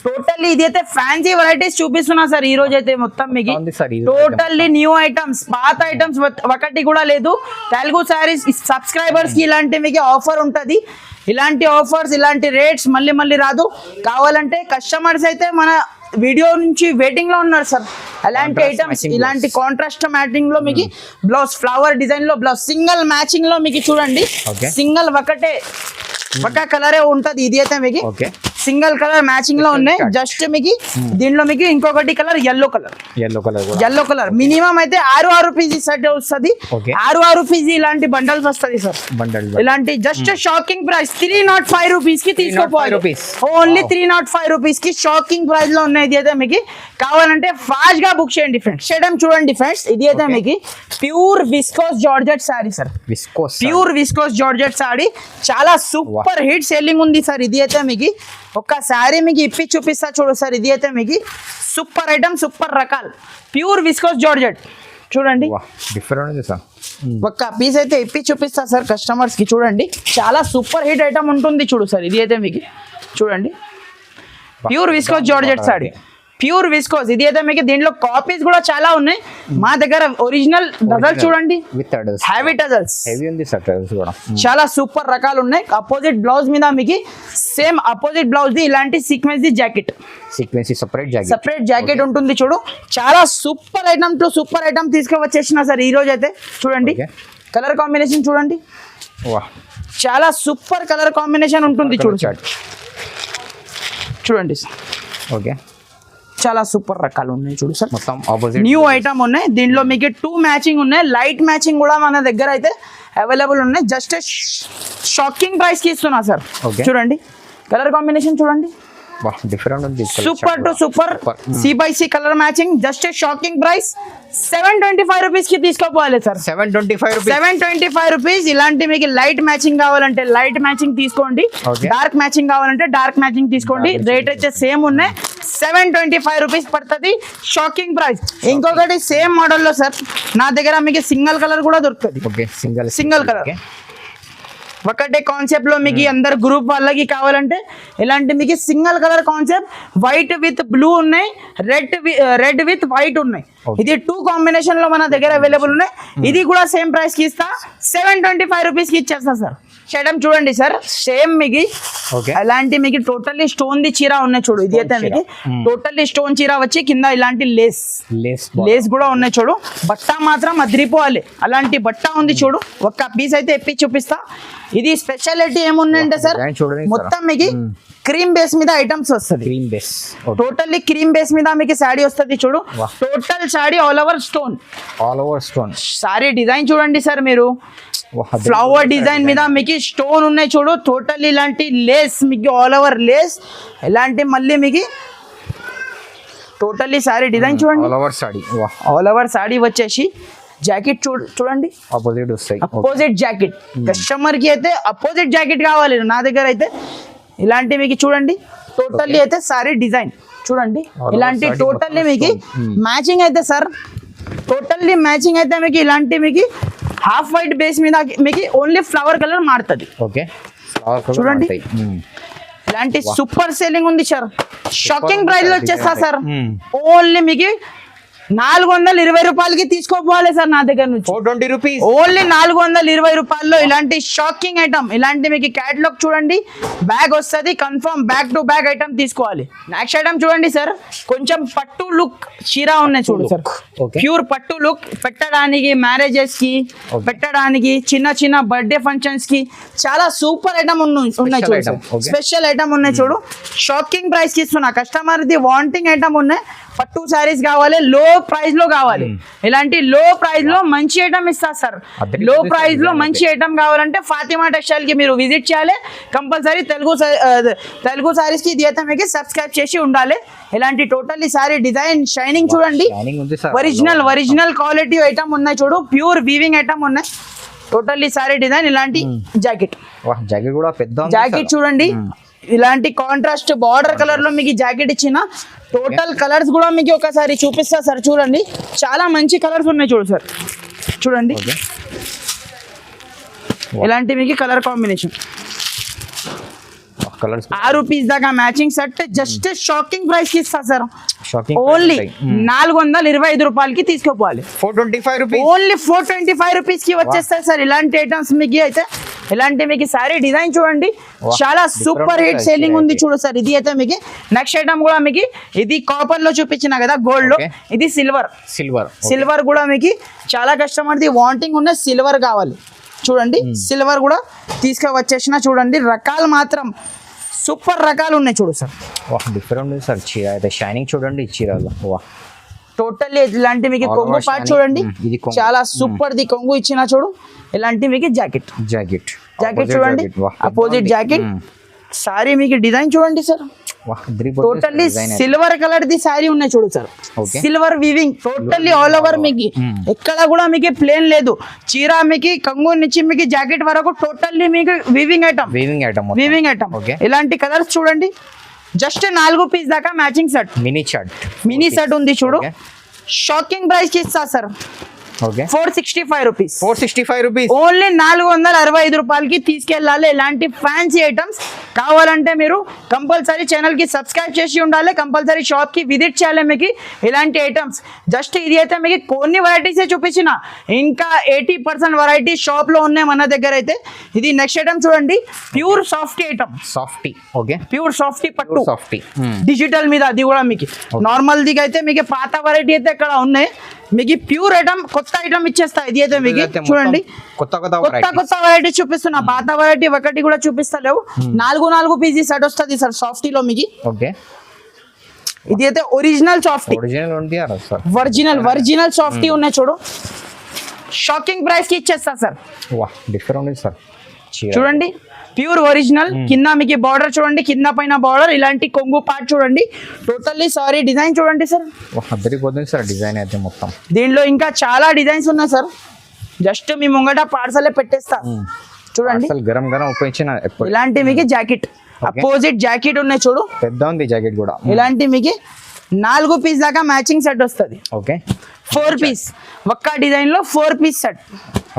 [SPEAKER 1] టోటల్లీ ఇది అయితే ఫ్యాన్సీ వెరైటీస్ చూపిస్తున్నా సార్ ఈ రోజు అయితే మొత్తం మీకు.
[SPEAKER 2] ఉంది సార్ ఇది.
[SPEAKER 1] టోటల్లీ న్యూ ఐటమ్స్, పాత ఐటమ్స్ ఒకటి కూడా లేదు. తెలుగు సారీస్ సబ్స్క్రైబర్స్ కి ఇలాంటి మీకు ఆఫర్ ఉంటది. ఇలాంటి ఆఫర్స్ ఇలాంటి రేట్స్ మళ్ళీ రాదు. కావాలంటే కస్టమర్స్ అయితే మన వీడియో నుంచి వెయిటింగ్ లో ఉన్నారు సార్. అలాంటి
[SPEAKER 2] Contrast
[SPEAKER 1] ఐటమ్స్
[SPEAKER 2] matching
[SPEAKER 1] ఇలాంటి కాంట్రాస్ట్ మ్యాచింగ్ లో మీకు బ్లౌజ్ ఫ్లవర్ డిజైన్ లో బ్లౌజ్ సింగిల్ మ్యాచింగ్ లో మీకు చూడండి.
[SPEAKER 2] Okay.
[SPEAKER 1] సింగిల్ ఒక కలరే ఉంటది. ఇది అయితే మీకు
[SPEAKER 2] ఓకే
[SPEAKER 1] సింగిల్ కలర్ మ్యాచింగ్ లో ఉన్నాయి.
[SPEAKER 2] Different
[SPEAKER 1] జస్ట్ మీకు దీనిలో మీకు ఇంకొకటి colour yellow colour.
[SPEAKER 2] yellow colour కూడా.
[SPEAKER 1] ఎల్లో కలర్ మినిమం అయితే 6 పీజీ సెట్ వస్తుంది.
[SPEAKER 2] Okay.
[SPEAKER 1] 6 పీజీ ఇలాంటి బండల్స్ వస్తుంది సార్.
[SPEAKER 2] బండల్
[SPEAKER 1] ఇలాంటి జస్ట్ షాకింగ్ ప్రైస్ 305 రూపీస్ కి తీసుకోపోవాలి.
[SPEAKER 2] rupees.
[SPEAKER 1] Only
[SPEAKER 2] Wow.
[SPEAKER 1] 305 రూపీస్ కి షాకింగ్ ప్రైస్ లో ఉన్నాయి. ఇది అయితే మీకు కావాలంటే ఫాస్ట్ గా బుక్ చేయండి ఫ్రెండ్స్. చేయడం చూడండి ఫ్రెండ్స్. ఇది అయితే
[SPEAKER 2] Okay.
[SPEAKER 1] మీకు pure viscose georgette sorry sir.
[SPEAKER 2] Viscose.
[SPEAKER 1] Pure viscose georgette sorry చాలా సూపర్ హిట్ సేలింగ్ ఉంది సార్. ఇది అయితే మీకు ఒక సారీ మీకు ఇప్పి చూపిస్తా చూడు సార్. ఇది అయితే మీకు సూపర్ ఐటమ్, సూపర్ రకాలు ప్యూర్ విస్కోస్ జార్జెట్ చూడండి.
[SPEAKER 2] డిఫరెంట్ ఉంది సార్.
[SPEAKER 1] ఒక్క పీస్ అయితే ఇప్పి చూపిస్తా సార్ కస్టమర్స్ కి. చూడండి చాలా సూపర్ హిట్ ఐటమ్ ఉంటుంది చూడు సార్. ఇది అయితే మీకు చూడండి pure viscose georgette sorry. Pure viscose. ఇది అయితే మీకు దీంట్లో కాపీస్ కూడా చాలా ఉన్నాయి. మా దగ్గర ఒరిజినల్ టజల్ చూడండి,
[SPEAKER 2] with tassels,
[SPEAKER 1] heavy tassels,
[SPEAKER 2] heavy ఉంది సార్ టజల్స్ కూడా.
[SPEAKER 1] చాలా సూపర్ రకాలు ఉన్నాయి. అపోజిట్ బ్లౌజ్ మీద మీకు సేమ్ అపోజిట్ బ్లౌజ్ ది ఇలాంటి సీక్వెన్స్ ది జాకెట్,
[SPEAKER 2] సీక్వెన్సీ
[SPEAKER 1] సెపరేట్ జాకెట్ ఉంటుంది చూడు. చాలా super item to super item తీసుకువచ్చేసిన సార్ ఈ రోజు అయితే. చూడండి కలర్ కాంబినేషన్ చూడండి,
[SPEAKER 2] వాహ్
[SPEAKER 1] చాలా సూపర్ కలర్ కాంబినేషన్ ఉంటుంది చూడు సార్. చూడండి సార్,
[SPEAKER 2] ఓకే
[SPEAKER 1] చాలా సూపర్ రకాలు ఉన్నాయి చూడు సార్.
[SPEAKER 2] మొత్తం ఆపోజిట్
[SPEAKER 1] న్యూ ఐటమ్ ఉన్నాయి. దీంట్లో మీకు 2 మ్యాచింగ్ ఉన్నాయి, లైట్ మ్యాచింగ్ కూడా మన దగ్గర అయితే అవైలబుల్ ఉన్నాయి. జస్ట్ షాకింగ్ ప్రైస్ కి ఇస్తున్నా సార్. చూడండి కలర్ కాంబినేషన్ చూడండి,
[SPEAKER 2] డిఫరెంట్ ఉంది,
[SPEAKER 1] super to super see colour matching. Just shocking price 725 rupees కి తీసుకోపోవాలి సార్. 725 రూపీస్. ఇలాంటి మీకు లైట్ మ్యాచింగ్ కావాలంటే లైట్ మ్యాచింగ్ తీసుకోండి, డార్క్ మ్యాచింగ్ కావాలంటే డార్క్ మ్యాచింగ్ తీసుకోండి. రేట్ అయితే సేమ్ ఉన్నాయి, 725 రూపీస్ పడుతుంది. Shocking price. ఇంకొకటి సేమ్ మోడల్ లో సార్ నా దగ్గర మీకు సింగిల్ కలర్ కూడా దొరుకుతుంది. సింగిల్ కలర్ ఒకటే కాన్సెప్ట్ లో మీకు అందరు గ్రూప్ వాళ్ళకి కావాలంటే ఇలాంటి మీకు single colour concept, white with blue ఉన్నాయి, రెడ్ విత్ వైట్ ఉన్నాయి. ఇది 2 కాంబినేషన్ లో మన దగ్గర అవైలబుల్ ఉన్నాయి. ఇది కూడా సేమ్ ప్రైస్ కి ఇస్తా, 725 రూపీస్ కి ఇచ్చేస్తా సార్. షేడమ్ చూడండి సార్, సేమ్ మీకు అలాంటి మీకు టోటల్లీ స్టోన్ ది చీర ఉన్నాయి చూడు. ఇది అయితే మీకు టోటల్లీ స్టోన్ చీర వచ్చి కింద ఇలాంటి లేస్ కూడా ఉన్నాయి చూడు. బట్ట మాత్రం అదిరిపోవాలి, అలాంటి బట్ట ఉంది చూడు. ఒక్క పీస్ అయితే ఎప్పి చూపిస్తా. ఇది స్పెషాలిటీ ఏముందంటే సార్, మొత్తం మీకు క్రీమ్ బేస్ మీద ఐటమ్స్ వస్తుంది. టోటల్లీ క్రీమ్ బేస్ మీద మీకు శారీ వస్తుంది చూడు. Total sari all over stone. Sari design చూడండి సార్, మీరు ఫ్లవర్ డిజైన్ మీద మీకు స్టోన్ ఉన్నాయి చూడు. టోటల్ ఇలాంటి లేస్ మీకు ఆల్ ఓవర్ లేస్, ఇలాంటి మళ్ళీ మీకు టోటల్లీ శారీ డిజైన్ చూడండి. ఆల్ ఓవర్ శారీ వచ్చేసి జాకెట్ చూడండి, అపోజిట్ జాకెట్. కస్టమర్ కి అయితే అపోజిట్ జాకెట్ కావాలి, నా దగ్గర అయితే ఇలాంటి మీకు చూడండి. టోటల్లీ అయితే శారీ డిజైన్ చూడండి, ఇలాంటి టోటల్లీ మీకు మ్యాచింగ్ అయితే సార్, టోటల్లీ మ్యాచింగ్ అయితే మీకు ఇలాంటి మీకు హాఫ్ వైట్ బేస్ మీద మీకు ఓన్లీ ఫ్లవర్ కలర్ మారుతుంది. చూడండి ఇలాంటి సూపర్ సేలింగ్ ఉంది సార్. షాకింగ్ ప్రైస్ లో వచ్చేస్తా సార్. ఓన్లీ మీకు 420 రూపాయలకి తీసుకోపోవాలి సార్ నా దగ్గర నుంచి.
[SPEAKER 2] 420 రూపీస్
[SPEAKER 1] ఓన్లీ 420 రూపాయల్లో ఇలాంటి షాకింగ్ ఐటమ్. ఇలాంటి మీకు క్యాటలాగ్ చూడండి, బ్యాగ్ వస్తుంది confirm, back to back item తీసుకోవాలి. నెక్స్ట్ ఐటమ్ చూడండి సార్, కొంచెం పట్టు లుక్ చీర ఉన్నాయి చూడు సార్. ప్యూర్ పట్టు లుక్, పెట్టడానికి మ్యారేజెస్ కి, పెట్టడానికి చిన్న బర్త్డే ఫంక్షన్స్ కి చాలా సూపర్ ఐటమ్ ఉన్నాయి చూడు. స్పెషల్ ఐటమ్ ఉన్నాయి చూడు. షాకింగ్ ప్రైస్ కి ఇస్తున్నా. కస్టమర్ ది వాంటింగ్ ఐటమ్ ఉన్నాయి. పట్టు సారీస్ కావాలి, లో ప్రైస్ లో కావాలి, ఇలాంటి లో ప్రైస్ లో మంచి ఐటమ్ ఇస్తా సార్. లో ప్రైస్ లో మంచి ఐటమ్ కావాలంటే ఫాతిమా టెక్స్టైల్ కి మీరు విజిట్ చేయాలి కంపల్సరీ. తెలుగు సారీస్ కి ఇది అయితే మీకు సబ్స్క్రైబ్ చేసి ఉండాలి. ఇలాంటి టోటల్లీ సారీ డిజైన్ షైనింగ్ చూడండి, ఒరిజినల్ క్వాలిటీ ఐటమ్ ఉన్నాయి చూడు. ప్యూర్ వీవింగ్ ఐటమ్ ఉన్నాయి. Totally sorry design. ఇలాంటి జాకెట్
[SPEAKER 2] కూడా పెద్ద
[SPEAKER 1] జాకెట్ చూడండి, ఇలాంటి కాంట్రాస్ట్ బార్డర్ కలర్ లో మీకు జాకెట్ ఇచ్చిన. టోటల్ కలర్స్ కూడా మీకు ఒకసారి చూపిస్తా సార్. చూడండి చాలా మంచి కలర్స్ ఉన్నాయి చూడు సార్. చూడండి ఇలాంటి మీకు కలర్ కాంబినేషన్. 6 పీస్ దాకా matching set. Just shocking price కి ఇస్తా సార్. ఓన్లీ 425 రూపాయలకి తీసుకోపోవాలి.
[SPEAKER 2] 425 రూపీస్
[SPEAKER 1] ఓన్లీ 425 రూపీస్ కి వచ్చేస్తాయి సార్. ఇలాంటి ఐటమ్స్ మీకు అయితే ఇలాంటి మీకు సారీ డిజైన్ చూడండి, చాలా సూపర్ హిట్ సేలింగ్ ఉంది చూడు సార్. ఇది అయితే మీకు నెక్స్ట్ ఐటమ్ కూడా మీకు ఇది కాపర్ లో చూపించిన కదా, గోల్డ్ లో. ఇది సిల్వర్ కూడా మీకు చాలా కస్టమర్ ది వాంటింగ్ ఉన్న సిల్వర్ కావాలి. చూడండి సిల్వర్ కూడా తీసుకువచ్చేసిన. చూడండి రకాలు మాత్రం సూపర్ రకాలు ఉన్నాయి చూడు సార్.
[SPEAKER 2] డిఫరెంట్ ఉంది సార్. చీర అయితే షైనింగ్ చూడండి చీరలో.
[SPEAKER 1] టోటల్లీ ఇలాంటి మీకు కొంగు పార్ట్ చూడండి, చాలా సూపర్ ది కొంగు ఇచ్చిన చూడు. ఇలాంటి మీకు జాకెట్ చూడండి, అపోజిట్ జాకెట్. సారీ మీకు డిజైన్ చూడండి sir. Totally silver colour the sorry ఉన్నాయి చూడు sir. Silver weaving totally all over మీకు ఎక్కడ కూడా మీకు ప్లేన్ లేదు. చీర మీకు కంగు నుంచి మీకు జాకెట్ వరకు టోటల్లీ మీకు వీవింగ్ ఐటమ్. ఇలాంటి కలర్స్ చూడండి. జస్ట్ 4 పీస్ దాకా మ్యాచింగ్ సెట్, మినీ సెట్ ఉంది చూడు. షాకింగ్ ప్రైస్ కి ఇస్తా సార్. 465 రూపీస్.
[SPEAKER 2] ఓన్లీ
[SPEAKER 1] 465 రూపాయలకి తీసుకెళ్ళాలి. ఇలాంటి ఫ్యాన్సీ ఐటమ్స్ కావాలంటే మీరు కంపల్సరీ ఛానల్కి సబ్స్క్రైబ్ చేసి ఉండాలి, కంపల్సరీ షాప్కి విజిట్ చేయాలి. మీకు ఇలాంటి ఐటమ్స్ జస్ట్ ఇది అయితే మీకు కొన్ని వెరైటీసే చూపించిన, ఇంకా 80% వెరైటీ షాప్లో ఉన్నాయి మన దగ్గర అయితే. ఇది నెక్స్ట్ ఐటమ్ చూడండి, pure softy item,
[SPEAKER 2] softy. Okay,
[SPEAKER 1] pure softy పట్టు,
[SPEAKER 2] సాఫ్టీ
[SPEAKER 1] డిజిటల్ మీద. అది కూడా మీకు నార్మల్ దిగా అయితే మీకు పాత వెరైటీ అయితే ఇక్కడ ఉన్నాయి, మీకు ప్యూర్ ఐటమ్ కొత్త ఐటమ్ ఇచ్చేస్తా. ఇది అయితే మీకు చూడండి
[SPEAKER 2] కొత్త
[SPEAKER 1] కొత్త వెరైటీ చూపిస్తున్నా, పాత వెరైటీ ఒకటి కూడా చూపిస్తలేవు. 4 పీసీ సెట్ వస్తుంది సార్ సాఫ్టీలో మీకు.
[SPEAKER 2] ఓకే,
[SPEAKER 1] ఇది అయితే ఒరిజినల్ సాఫ్టీ, ఒరిజినల్ సాఫ్టీ ఉన్నాయి చూడు. షాకింగ్ ప్రైస్ కి ఇచ్చేస్తా సార్.
[SPEAKER 2] వాహ్, డిఫరెంట్ ఉంది సార్.
[SPEAKER 1] చూడండి ప్యూర్ ఒరిజినల్, కింద మీకు బార్డర్ చూడండి, కింద పైన బార్డర్, ఇలాంటి కొంగు పార్ట్ చూడండి, టోటల్లీ సారీ డిజైన్ చూడండి సార్.
[SPEAKER 2] అద్దరిపోతుంది సార్ డిజైన్ అయితే మొత్తం.
[SPEAKER 1] దీనిలో ఇంకా చాలా డిజైన్స్ ఉన్నాయి సార్, జస్ట్ మీ ముంగట పార్సలే పెట్టేస్తా. చూడండి
[SPEAKER 2] గరం గరం ఉపయోగించిన
[SPEAKER 1] ఇలాంటి మీకు జాకెట్, అపోజిట్ జాకెట్ ఉన్నాయి చూడు,
[SPEAKER 2] పెద్ద ఉంది జాకెట్ కూడా.
[SPEAKER 1] ఇలాంటి మీకు 4 పీస్ దాకా మ్యాచింగ్ సెట్ వస్తుంది.
[SPEAKER 2] ఓకే,
[SPEAKER 1] 4 పీస్ ఒక్క డిజైన్ లో 4 piece set.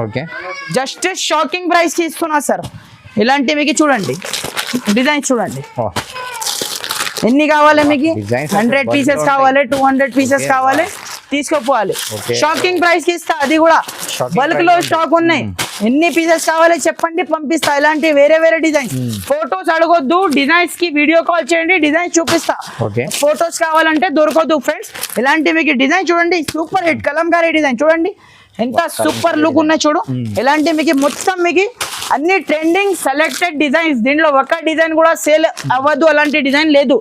[SPEAKER 2] Okay,
[SPEAKER 1] just shocking price కి ఇస్తున్నా సార్. ఇలాంటి మీకు చూడండి డిజైన్ చూడండి, ఎన్ని కావాలి మీకు? 100 పీసెస్ కావాలి, 200 పీసెస్ కావాలి, తీసుకోపోవాలి. షాకింగ్ ప్రైస్ కి ఇస్తా, అది కూడా బల్క్ లో స్టాక్ ఉన్నాయి. ఎన్ని పీసెస్ కావాలి చెప్పండి, పంపిస్తా. ఇలాంటి వేరే వేరే డిజైన్, ఫొటోస్ అడగొద్దు, డిజైన్స్ కి వీడియో కాల్ చేయండి, డిజైన్ చూపిస్తా. ఫొటోస్ కావాలంటే దొరకదు ఫ్రెండ్స్. ఇలాంటి మీకు డిజైన్ చూడండి, సూపర్ హిట్ కలంకారీ డిజైన్ చూడండి, ఎంత సూపర్ లుక్ ఉన్నాయి చూడు. ఇలాంటి మీకు మొత్తం మీకు అన్ని ట్రెండింగ్ సెలెక్టెడ్ డిజైన్స్, దీంట్లో ఒక డిజైన్ కూడా సేల్ అవ్వదు, అలాంటి డిజైన్ లేదు.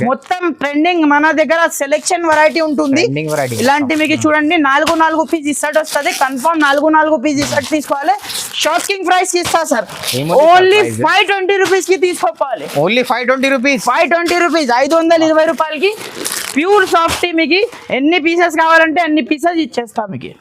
[SPEAKER 1] మొత్తం ట్రెండింగ్ మన దగ్గర సెలెక్షన్ వెరైటీ ఉంటుంది. ఇలాంటి మీకు చూడండి 4 పీస్ సెట్ వస్తుంది, కన్ఫర్మ్ 4 పీస్ సెట్ తీసుకోవాలి. షాకింగ్ ప్రైస్ ఇస్తా సార్, ఓన్లీ 520 రూపీస్ కి తీసుకోవాలి.
[SPEAKER 2] ఓన్లీ 520 రూపీస్,
[SPEAKER 1] 520 రూపీస్, 520 రూపాయలకి ప్యూర్ సాఫ్టీ. మీకు ఎన్ని పీసెస్ కావాలంటే అన్ని పీసెస్ ఇచ్చేస్తా మీకు.